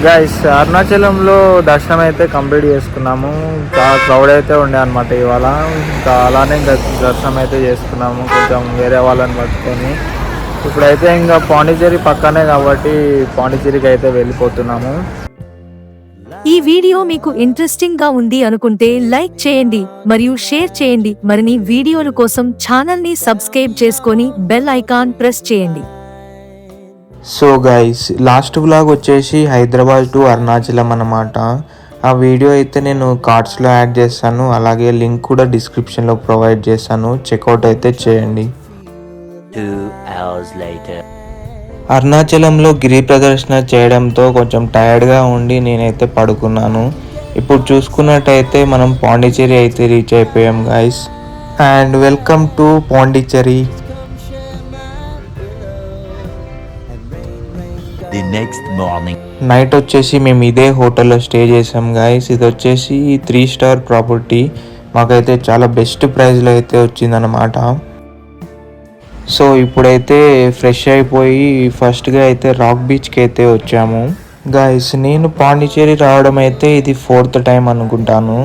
Guys అరుణాచలంలో దర్శనం అయితే కంప్లీట్ చేసుకున్నాము. చాలా క్రౌడ్ అయితే ఉండే అనమాట ఇవాళ. ఇంకా అలానే ఇంకా దర్శనం అయితే చేసుకున్నాము కొంచెం వేరే వాళ్ళని పట్టుకొని. ఇప్పుడైతే ఇంకా పాండిచ్చేరి పక్కనే కాబట్టి పాండిచ్చేరికి అయితే వెళ్ళిపోతున్నాము. ఈ వీడియో మీకు ఇంట్రెస్టింగ్ గా ఉంది అనుకుంటే లైక్ చేయండి మరియు షేర్ చేయండి. మరిన్ని వీడియోల కోసం ఛానల్ ని సబ్స్క్రైబ్ చేసుకొని బెల్ ఐకాన్ ప్రెస్ చేయండి. సో గైస్ లాస్ట్ వ్లాగ్ వచ్చేసి హైదరాబాద్ టు అరుణాచలం అన్నమాట. ఆ వీడియో అయితే నేను కార్డ్స్లో యాడ్ చేస్తాను, అలాగే లింక్ కూడా డిస్క్రిప్షన్లో ప్రొవైడ్ చేస్తాను, చెక్అవుట్ అయితే చేయండి. 2 hours later. అరుణాచలంలో గిరి ప్రదర్శన చేయడంతో కొంచెం టైర్డ్గా ఉండి నేనైతే పడుకున్నాను. ఇప్పుడు చూసుకున్నట్టయితే మనం పాండిచ్చేరి అయితే రీచ్ అయిపోయాం guys. And welcome to Pondicherry. The next morning. Night వచ్చేసి మేము ఇదే హోటల్లో స్టే చేసాం గైస్. ఇది వచ్చేసి 3 స్టార్ ప్రాపర్టీ. మాకైతే చాలా బెస్ట్ ప్రైస్లో అయితే వచ్చిందనమాట. సో ఇప్పుడైతే ఫ్రెష్ అయిపోయి ఫస్ట్గా అయితే రాక్ బీచ్కి అయితే వచ్చాము గైస్. నేను పాండిచ్చేరి రావడం అయితే ఇది 4th టైం అనుకుంటాను.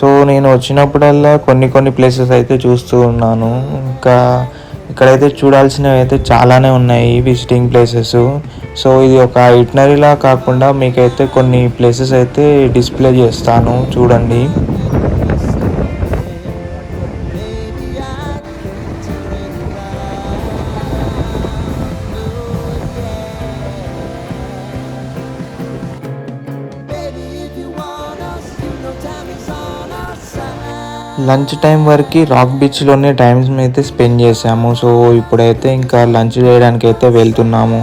సో నేను వచ్చినప్పుడల్లా కొన్ని ప్లేసెస్ అయితే చూస్తూ ఉన్నాను. ఇంకా ఇక్కడైతే చూడాల్సినవి అయితే చాలానే ఉన్నాయి విజిటింగ్ ప్లేసెస్. సో ఇది ఒక ఐటనరీలా కాకుండా మీకైతే కొన్ని ప్లేసెస్ అయితే డిస్ప్లే చేస్తాను, చూడండి. లంచ్ టైం వరకు రాక్ బీచ్లోనే టైమ్స్ అయితే స్పెండ్ చేసాము. సో ఇప్పుడైతే ఇంకా లంచ్ చేయడానికి అయితే వెళ్తున్నాము.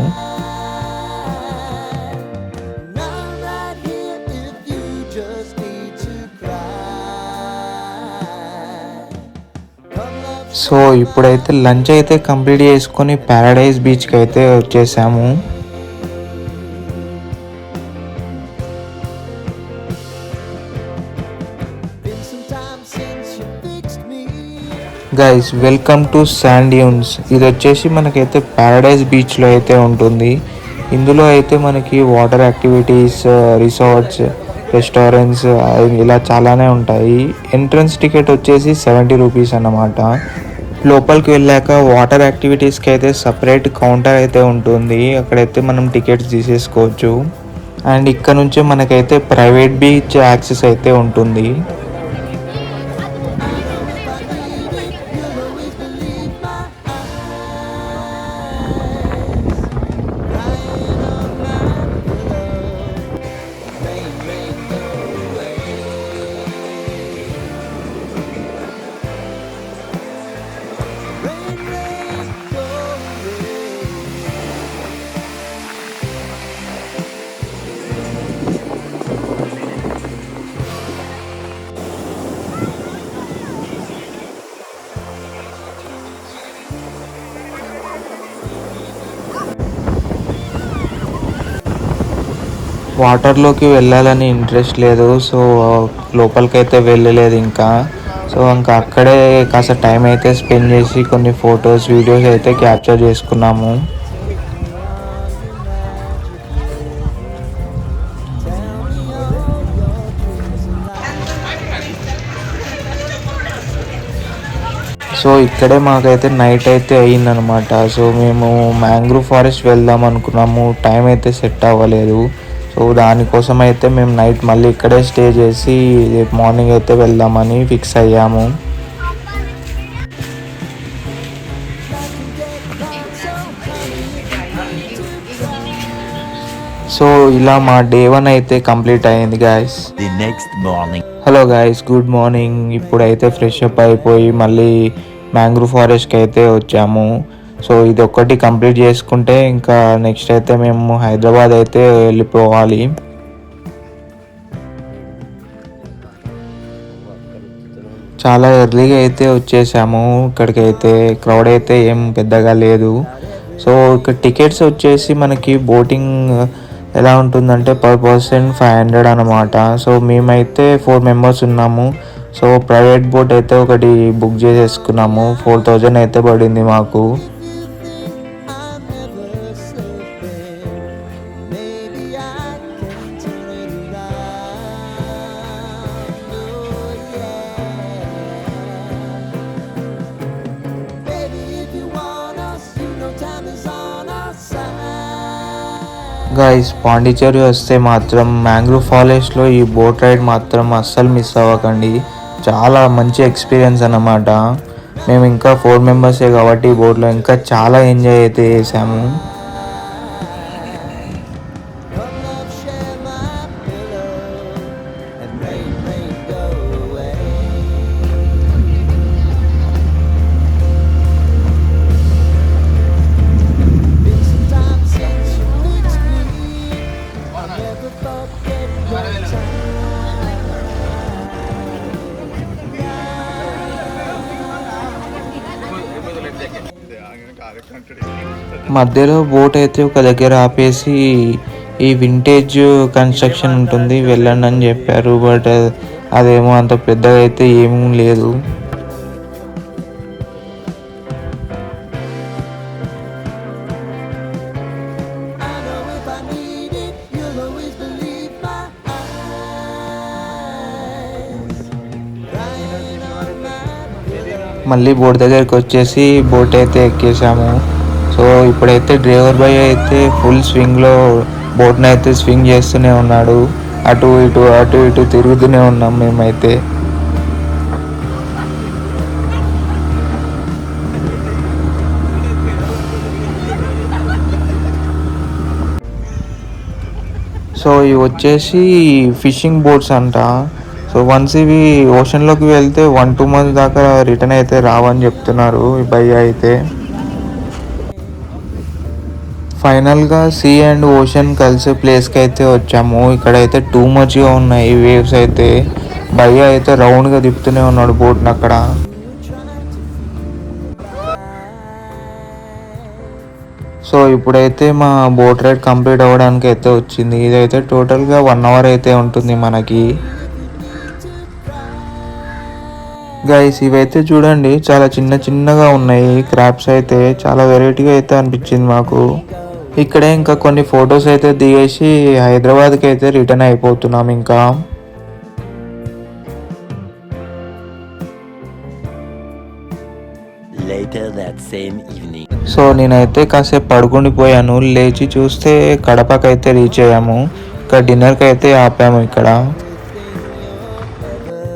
సో ఇప్పుడైతే లంచ్ అయితే కంప్లీట్ చేసుకొని ప్యారడైజ్ బీచ్కి అయితే వచ్చేసాము. Guys welcome to sand dunes. ఇది వచ్చేసి మనకైతే ప్యారడైజ్ బీచ్లో అయితే ఉంటుంది. ఇందులో అయితే మనకి వాటర్ యాక్టివిటీస్, రిసార్ట్స్, రెస్టారెంట్స్ ఇలా చాలానే ఉంటాయి. ఎంట్రన్స్ టికెట్ వచ్చేసి 70 రూపీస్ అన్నమాట. లోపలికి వెళ్ళాక వాటర్ యాక్టివిటీస్కి అయితే సపరేట్ కౌంటర్ అయితే ఉంటుంది, అక్కడైతే మనం టికెట్స్ తీసేసుకోవచ్చు. అండ్ ఇక్కడ నుంచే మనకైతే ప్రైవేట్ బీచ్ యాక్సెస్ అయితే ఉంటుంది. వాటర్లోకి వెళ్ళాలని ఇంట్రెస్ట్ లేదు, సో లోపలికైతే వెళ్ళలేదు ఇంకా. సో ఇంకా అక్కడే కాస్త టైం అయితే స్పెండ్ చేసి కొన్ని ఫొటోస్, వీడియోస్ అయితే క్యాప్చర్ చేసుకున్నాము. సో ఇక్కడే మాకైతే నైట్ అయితే అయ్యిందనమాట. సో మేము మ్యాంగ్రూవ్ ఫారెస్ట్ వెళ్దాం అనుకున్నాము, టైం అయితే సెట్ అవ్వలేదు. సో దానికోసం అయితే మేము నైట్ మళ్ళీ ఇక్కడే స్టే చేసి రేపు మార్నింగ్ అయితే వెళ్దామని ఫిక్స్ అయ్యాము. సో ఇలా మా డే 1 అయితే కంప్లీట్ అయ్యింది guys. The next morning. Hello guys, good morning. ఇప్పుడైతే ఫ్రెష్ అప్ అయిపోయి మళ్ళీ మ్యాంగ్రూవ్ ఫారెస్ట్కి అయితే వచ్చాము. సో ఇది ఒక్కటి కంప్లీట్ చేసుకుంటే ఇంకా నెక్స్ట్ అయితే మేము హైదరాబాద్ అయితే వెళ్ళిపోవాలి. చాలా ఎర్లీగా అయితే వచ్చేసాము. ఇక్కడికైతే క్రౌడ్ అయితే ఏం పెద్దగా లేదు. సో ఇక్కడ టికెట్స్ వచ్చేసి మనకి బోటింగ్ ఎలా ఉంటుందంటే పర్ పర్సన్ 500 అనమాట. సో మేమైతే 4 మెంబర్స్ ఉన్నాము. సో ప్రైవేట్ బోట్ అయితే ఒకటి బుక్ చేసేసుకున్నాము. 4000 అయితే పడింది మాకు. గైస్ పాండిచ్చేరి వస్తే మాత్రం మ్యాంగ్రూవ్ ఫారెస్ట్లో ఈ బోట్ రైడ్ మాత్రం అస్సలు మిస్ అవ్వకండి. చాలా మంచి ఎక్స్పీరియన్స్ అన్నమాట. మేము ఇంకా 4 మెంబర్సే కాబట్టి ఈ బోట్లో ఇంకా చాలా ఎంజాయ్ అయితే చేసాము. మధ్యలో బోట్ అయితే ఒక దగ్గర ఆపేసి ఈ వింటేజ్ కన్స్ట్రక్షన్ ఉంటుంది వెళ్ళండి అని చెప్పారు. బట్ అదేమో అంత పెద్దగా అయితే ఏమీ లేదు. మళ్ళీ బోట్ దగ్గరికి వచ్చేసి బోట్ అయితే ఎక్కేసాము. సో ఇప్పుడైతే డ్రైవర్ బాయ్ అయితే ఫుల్ స్వింగ్లో బోట్ని అయితే స్వింగ్ చేస్తూనే ఉన్నాడు. అటు ఇటు తిరుగుతూనే ఉన్నాం మేమైతే. సో ఇవి వచ్చేసి ఫిషింగ్ బోట్స్ అంట. సో వన్స్ ఇవి ఓషన్లోకి వెళ్తే 1-2 months దాకా రిటర్న్ అయితే రావని చెప్తున్నారు ఈ భయ్య అయితే. ఫైనల్గా సీ అండ్ ఓషన్ కలిసే ప్లేస్కి అయితే వచ్చాము. ఇక్కడైతే టూ మచ్గా ఉన్నాయి వేవ్స్ అయితే. భయ్య అయితే రౌండ్గా తిప్పుతూనే ఉన్నాడు బోట్ని అక్కడ. సో ఇప్పుడైతే మా బోట్ రైడ్ కంప్లీట్ అవ్వడానికి అయితే వచ్చింది. ఇదైతే టోటల్గా 1 hour అయితే ఉంటుంది మనకి. గైస్ ఇవైతే చూడండి చాలా చిన్నగా ఉన్నాయి. క్రాబ్స్ అయితే చాలా వెరైటీగా అయితే అనిపించింది మాకు. ఇక్కడే ఇంకా కొన్ని ఫొటోస్ అయితే దిగేసి హైదరాబాద్కి అయితే రిటర్న్ అయిపోతున్నాం ఇంకా. Later that same evening. So నేనైతే కాసేపు పడుకుండిపోయాను. లేచి చూస్తే కడపకి అయితే రీచ్ అయ్యాము. ఇక్కడ డిన్నర్కి అయితే ఆపాము ఇక్కడ.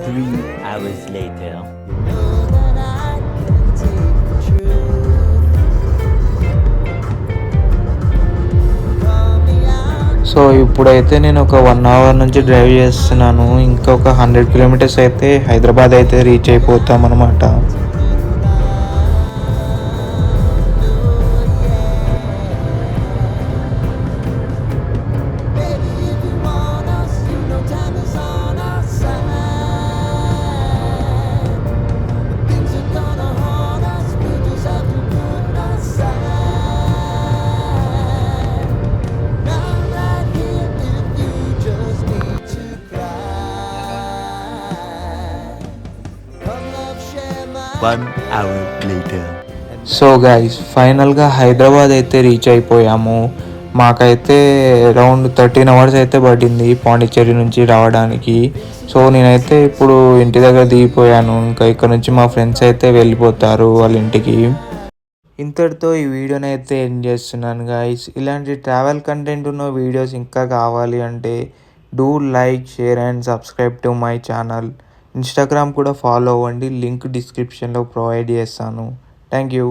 3 hours later. సో ఇప్పుడైతే నేను ఒక 1 hour నుంచి డ్రైవ్ చేస్తున్నాను. ఇంకొక 100 kilometers అయితే హైదరాబాద్ అయితే రీచ్ అయిపోతాం అనమాట. One hour later. So guys ఫైనల్గా హైదరాబాద్ అయితే రీచ్ అయిపోయాము. మాకైతే అరౌండ్ 13 hours అయితే పడింది పాండిచ్చేరి నుంచి రావడానికి. సో నేనైతే ఇప్పుడు ఇంటి దగ్గర దిగిపోయాను. ఇంకా ఇక్కడ నుంచి మా ఫ్రెండ్స్ అయితే వెళ్ళిపోతారు వాళ్ళ ఇంటికి. ఇంతటితో ఈ వీడియోని అయితే ఎండ్ చేస్తున్నాను గైస్. ఇలాంటి ట్రావెల్ కంటెంట్ ఉన్న వీడియోస్ ఇంకా కావాలి అంటే do like, share and subscribe to my channel. Instagram కూడా ఫాలో అవ్వండి, లింక్ డిస్క్రిప్షన్లో ప్రొవైడ్ చేస్తాను. Thank you.